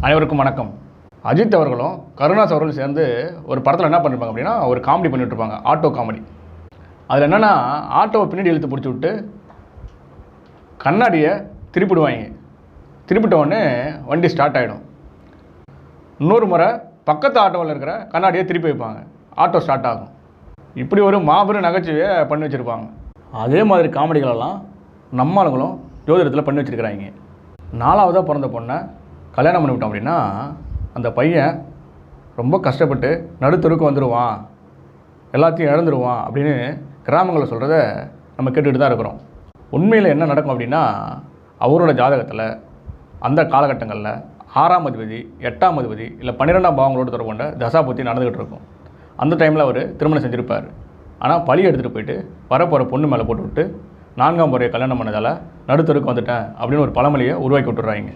அனைவருக்கும் வணக்கம். அஜித் அவர்களும் கருணாஸ் அவர்களும் சேர்ந்து ஒரு படத்தில் என்ன பண்ணிருப்பாங்க அப்படின்னா, ஒரு காமெடி பண்ணிட்டு இருப்பாங்க, ஆட்டோ காமெடி. அதில் என்னென்னா, ஆட்டோவை பின்னாடி இழுத்து பிடிச்சி விட்டு கண்ணாடியை திருப்பிடுவாங்க. திருப்பிட்டவுடனே வண்டி ஸ்டார்ட் ஆகிடும். இன்னொரு முறை பக்கத்து ஆட்டோவில் இருக்கிற கண்ணாடியை திருப்பி வைப்பாங்க, ஆட்டோ ஸ்டார்ட் ஆகும். இப்படி ஒரு மாபெரும் நகைச்சுவையை பண்ணி வச்சுருப்பாங்க. அதே மாதிரி காமெடிகளெல்லாம் நம்ம ஆளுங்களும் ஜோதிடத்தில் பண்ணி வச்சுருக்கிறாங்க. 4ஆவதாக பிறந்த பொண்ணை கல்யாணம் பண்ணிவிட்டோம் அப்படின்னா, அந்த பையன் ரொம்ப கஷ்டப்பட்டு நடுத்தருக்கு வந்துடுவான், எல்லாத்தையும் இழந்துருவான் அப்படின்னு கிராமங்களில் சொல்கிறத நம்ம கேட்டுக்கிட்டு தான் இருக்கிறோம். உண்மையில் என்ன நடக்கும் அப்படின்னா, அவரோட ஜாதகத்தில் அந்த காலகட்டங்களில் 6ஆம் அதிபதி, 8ஆம் அதிபதி இல்லை 12ஆம் பாவங்களோடு தொடர்பு கொண்ட தசாபுத்தி நடந்துக்கிட்டு இருக்கும். அந்த டைமில் அவர் திருமணம் செஞ்சுருப்பார். ஆனால் பழி எடுத்துகிட்டு போயிட்டு வரப்போகிற பொண்ணு மேலே போட்டு விட்டு 4ஆம் முறையை கல்யாணம் பண்ணதால் நடுத்தருக்கு வந்துட்டேன் அப்படின்னு ஒரு பழமொழியை உருவாக்கி விட்டுறாங்க.